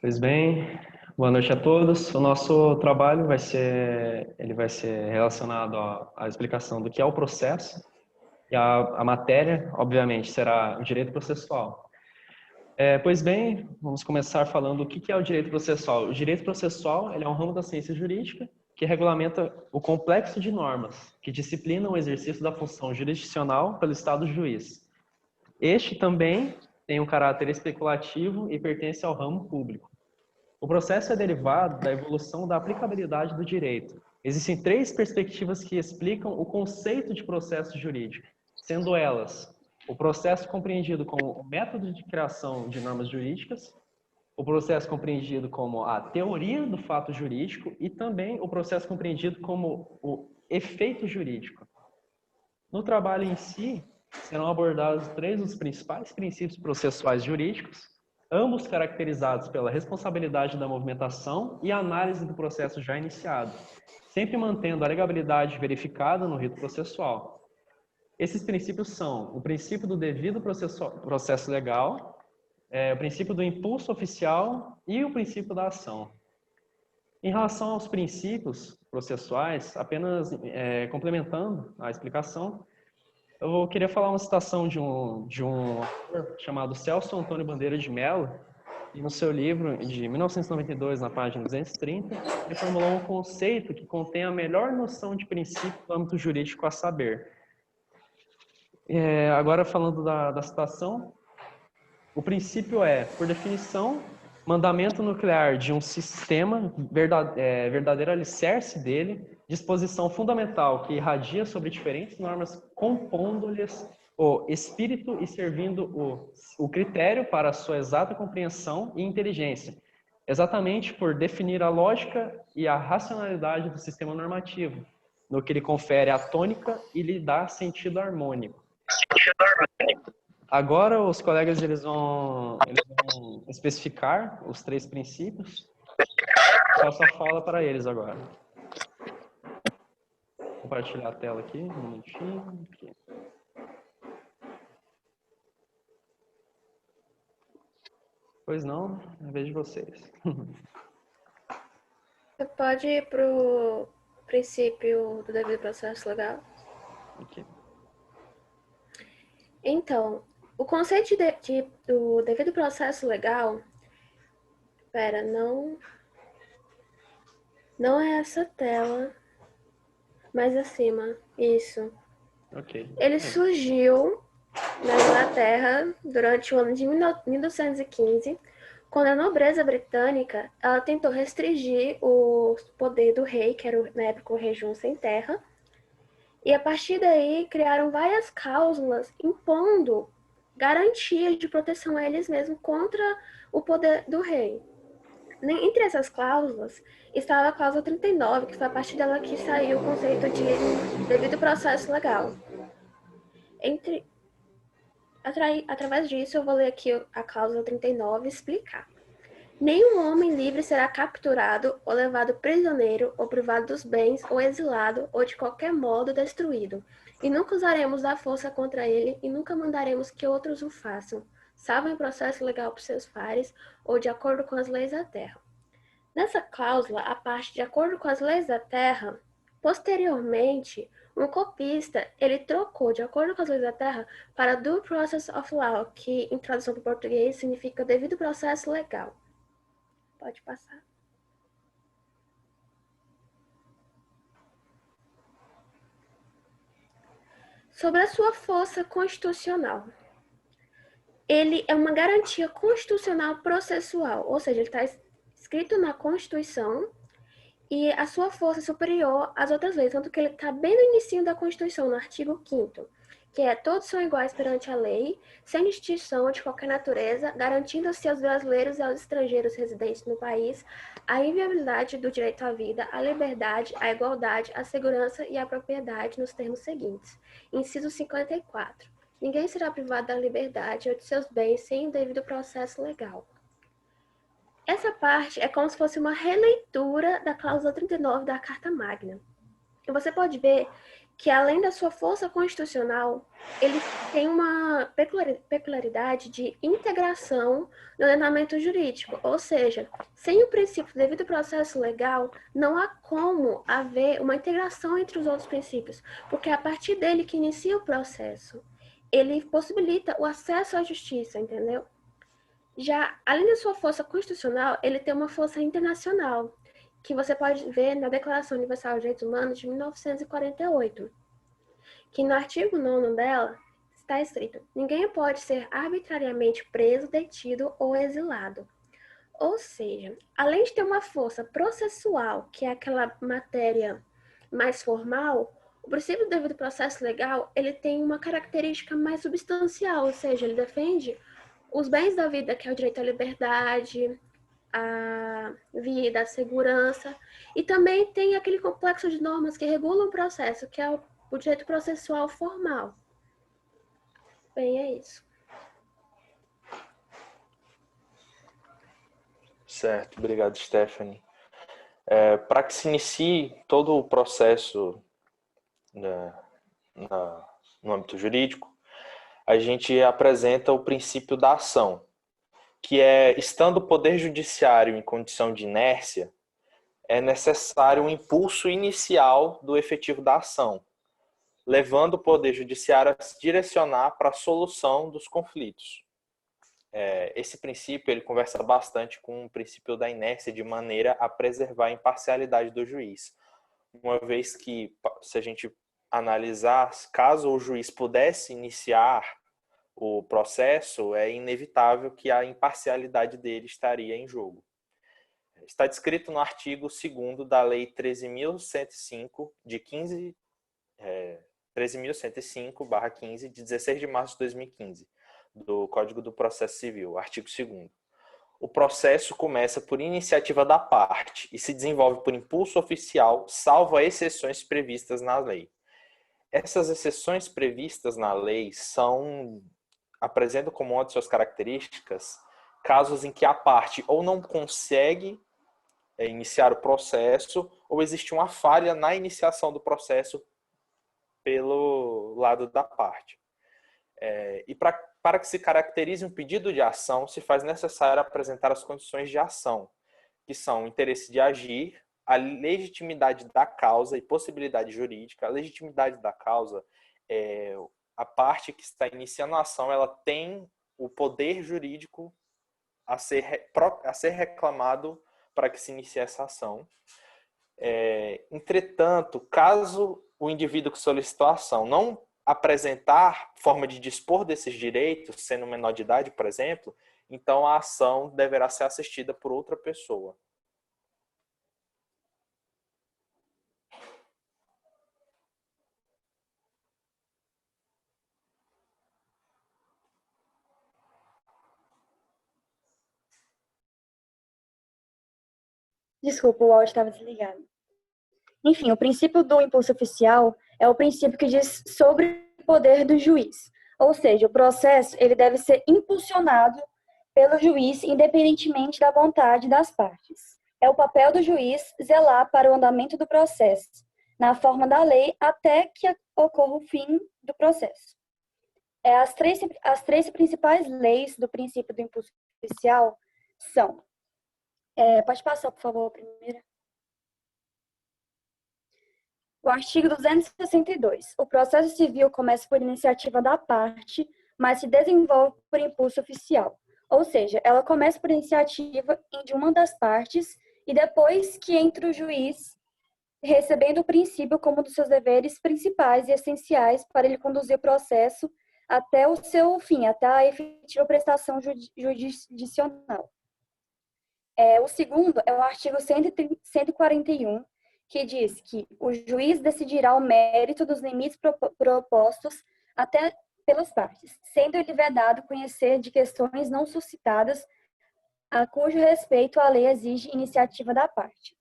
Pois bem, boa noite a todos. O nosso trabalho vai ser relacionado à explicação do que é o processo e a matéria, obviamente, será o direito processual. Pois bem, vamos começar falando o que é o direito processual. O direito processual ele é um ramo da ciência jurídica que regulamenta o complexo de normas que disciplinam o exercício da função jurisdicional pelo Estado juiz. Este também tem um caráter especulativo e pertence ao ramo público. O processo é derivado da evolução da aplicabilidade do direito. Existem três perspectivas que explicam o conceito de processo jurídico, sendo elas o processo compreendido como o método de criação de normas jurídicas, o processo compreendido como a teoria do fato jurídico e também o processo compreendido como o efeito jurídico. No trabalho em si, serão abordados três dos principais princípios processuais jurídicos, ambos caracterizados pela responsabilidade da movimentação e análise do processo já iniciado, sempre mantendo a legabilidade verificada no rito processual. Esses princípios são o princípio do devido processo legal, o princípio do impulso oficial e o princípio da ação. Em relação aos princípios processuais, apenas complementando a explicação, eu queria falar uma citação de um autor chamado Celso Antônio Bandeira de Mello, e no seu livro de 1992, na página 230, ele formulou um conceito que contém a melhor noção de princípio do âmbito jurídico a saber. Agora, falando da citação, o princípio é, por definição, mandamento nuclear de um sistema, verdadeiro alicerce dele, disposição fundamental que irradia sobre diferentes normas, compondo-lhes o espírito e servindo o critério para a sua exata compreensão e inteligência, exatamente por definir a lógica e a racionalidade do sistema normativo, no que lhe confere a tônica e lhe dá sentido harmônico. Agora os colegas eles vão especificar os três princípios. Passo a fala para eles agora. Vou compartilhar a tela aqui, um minutinho. Aqui. Pois não, é a vez de vocês. Você pode ir para o princípio do devido processo legal? Aqui. Então, o conceito do devido processo legal... Espera, não é essa tela, mais acima, isso. Ok. Ele surgiu na Inglaterra durante o ano de 1915, quando a nobreza britânica ela tentou restringir o poder do rei, que era na época o rei João sem terra, e a partir daí criaram várias cláusulas impondo garantias de proteção a eles mesmos contra o poder do rei. Entre essas cláusulas estava a cláusula 39, que foi a partir dela que saiu o conceito de devido processo legal. Através disso, eu vou ler aqui a cláusula 39 e explicar. Nenhum homem livre será capturado ou levado prisioneiro ou privado dos bens ou exilado ou de qualquer modo destruído. E nunca usaremos da força contra ele e nunca mandaremos que outros o façam, salvo em processo legal por seus pares ou de acordo com as leis da terra. Nessa cláusula, a parte de acordo com as leis da terra, posteriormente, um copista, ele trocou de acordo com as leis da terra para due process of law, que em tradução para o português significa devido processo legal. Pode passar. Sobre a sua força constitucional. Ele é uma garantia constitucional processual, ou seja, ele está escrito na Constituição e a sua força é superior às outras leis, tanto que ele está bem no início da Constituição, no artigo 5º, que é todos são iguais perante a lei, sem distinção de qualquer natureza, garantindo-se aos brasileiros e aos estrangeiros residentes no país a inviolabilidade do direito à vida, à liberdade, à igualdade, à segurança e à propriedade nos termos seguintes. Inciso 54. Ninguém será privado da liberdade ou de seus bens sem o devido processo legal. Essa parte é como se fosse uma releitura da cláusula 39 da Carta Magna. E você pode ver que além da sua força constitucional, ele tem uma peculiaridade de integração no ordenamento jurídico, ou seja, sem o princípio do devido processo legal, não há como haver uma integração entre os outros princípios, porque é a partir dele que inicia o processo. Ele possibilita o acesso à justiça, entendeu? Já, além da sua força constitucional, ele tem uma força internacional, que você pode ver na Declaração Universal dos Direitos Humanos de 1948, que no artigo 9º dela está escrito: ninguém pode ser arbitrariamente preso, detido ou exilado. Ou seja, além de ter uma força processual, que é aquela matéria mais formal, o princípio do devido processo legal, ele tem uma característica mais substancial, ou seja, ele defende os bens da vida, que é o direito à liberdade, à vida, à segurança, e também tem aquele complexo de normas que regulam o processo, que é o direito processual formal. Bem, é isso. Certo, obrigado, Stephanie. Para que se inicie todo o processo no âmbito jurídico, a gente apresenta o princípio da ação, que é, estando o Poder Judiciário em condição de inércia, é necessário um impulso inicial do efetivo da ação, levando o Poder Judiciário a se direcionar para a solução dos conflitos. Esse princípio ele conversa bastante com o princípio da inércia, de maneira a preservar a imparcialidade do juiz. Uma vez que, se a gente analisar, caso o juiz pudesse iniciar o processo, é inevitável que a imparcialidade dele estaria em jogo. Está descrito no artigo 2º da Lei 13.105, de 13.105/15, de 16 de março de 2015, do Código do Processo Civil, artigo 2º. O processo começa por iniciativa da parte e se desenvolve por impulso oficial, salvo exceções previstas na lei. Essas exceções previstas na lei apresentam como uma de suas características casos em que a parte ou não consegue iniciar o processo ou existe uma falha na iniciação do processo pelo lado da parte. E para que se caracterize um pedido de ação, se faz necessário apresentar as condições de ação, que são o interesse de agir, a legitimidade da causa e possibilidade jurídica. A legitimidade da causa é a parte que está iniciando a ação, ela tem o poder jurídico a ser reclamado para que se inicie essa ação. Entretanto, caso o indivíduo que solicitou a ação não apresentar forma de dispor desses direitos, sendo menor de idade, por exemplo, então a ação deverá ser assistida por outra pessoa. Desculpa, o áudio estava desligado. Enfim, o princípio do impulso oficial é o princípio que diz sobre o poder do juiz. Ou seja, o processo ele deve ser impulsionado pelo juiz independentemente da vontade das partes. É o papel do juiz zelar para o andamento do processo, na forma da lei, até que ocorra o fim do processo. As três principais leis do princípio do impulso oficial são... pode passar, por favor, a primeira. O artigo 262. O processo civil começa por iniciativa da parte, mas se desenvolve por impulso oficial. Ou seja, ela começa por iniciativa de uma das partes e depois que entra o juiz, recebendo o princípio como um dos seus deveres principais e essenciais para ele conduzir o processo até o seu fim, até a efetiva prestação jurisdicional. O segundo é o artigo 141, que diz que o juiz decidirá o mérito dos limites propostos até pelas partes, sendo ele vedado conhecer de questões não suscitadas a cujo respeito a lei exige iniciativa da parte.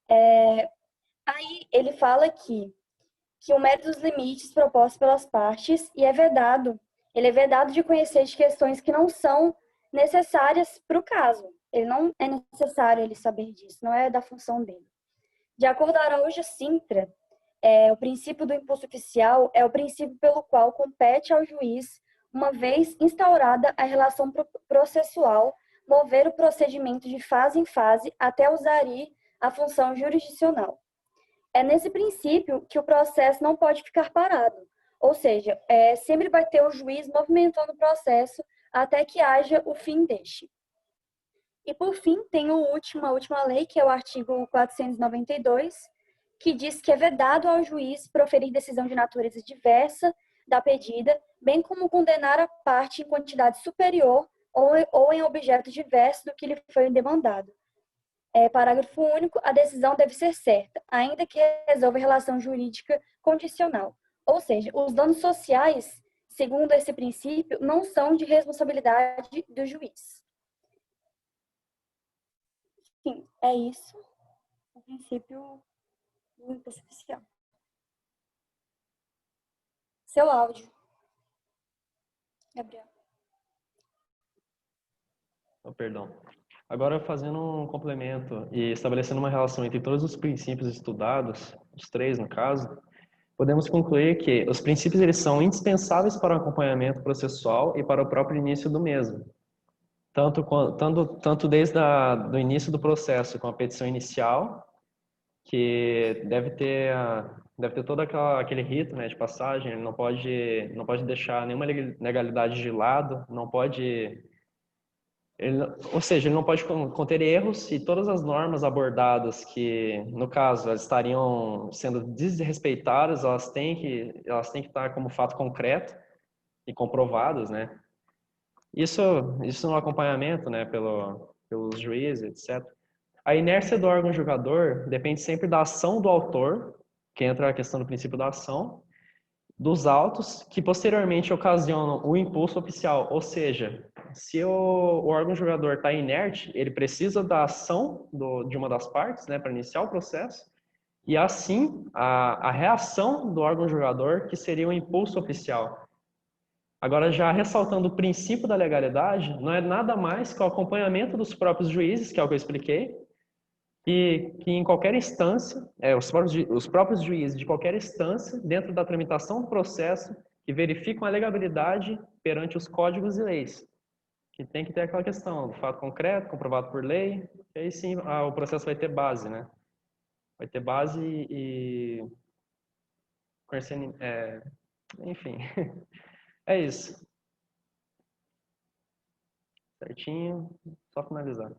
Aí ele fala que o mérito dos limites propostos pelas partes ele é vedado de conhecer de questões que não são necessárias para o caso. Ele não é necessário ele saber disso, não é da função dele. De acordo com Araújo Sintra, O princípio do impulso oficial é o princípio pelo qual compete ao juiz, uma vez instaurada a relação processual, mover o procedimento de fase em fase até usarir a função jurisdicional. É nesse princípio que o processo não pode ficar parado, ou seja, sempre vai ter o juiz movimentando o processo até que haja o fim deste. E, por fim, tem a última lei, que é o artigo 492, que diz que é vedado ao juiz proferir decisão de natureza diversa da pedida, bem como condenar a parte em quantidade superior ou em objeto diverso do que lhe foi demandado. Parágrafo único, a decisão deve ser certa, ainda que resolva relação jurídica condicional. Ou seja, os danos sociais, segundo esse princípio, não são de responsabilidade do juiz. Sim, é isso. O princípio do impulso oficial. Seu áudio, Gabriel. Oh, perdão. Agora, fazendo um complemento e estabelecendo uma relação entre todos os princípios estudados, os três no caso, podemos concluir que os princípios eles são indispensáveis para o acompanhamento processual e para o próprio início do mesmo. Tanto desde do início do processo, com a petição inicial, que deve ter todo aquele rito, né, de passagem, ele não pode deixar nenhuma legalidade de lado, não pode... ou seja, ele não pode conter erros e todas as normas abordadas que, no caso, elas estariam sendo desrespeitadas, elas têm que estar como fato concreto e comprovadas, né? Isso no acompanhamento, né, pelos juízes, etc. A inércia do órgão julgador depende sempre da ação do autor, que entra a questão do princípio da ação, dos autos que posteriormente ocasionam o impulso oficial. Ou seja, se o órgão julgador está inerte, ele precisa da ação de uma das partes, né, para iniciar o processo, e assim a reação do órgão julgador, que seria o impulso oficial. Agora, já ressaltando o princípio da legalidade, não é nada mais que o acompanhamento dos próprios juízes, que é o que eu expliquei, e que em qualquer instância, os próprios juízes de qualquer instância, dentro da tramitação do processo, que verificam a legalidade perante os códigos e leis. Que tem que ter aquela questão do fato concreto, comprovado por lei, e aí sim o processo vai ter base, né? Vai ter base e enfim, é isso. Certinho, só finalizar.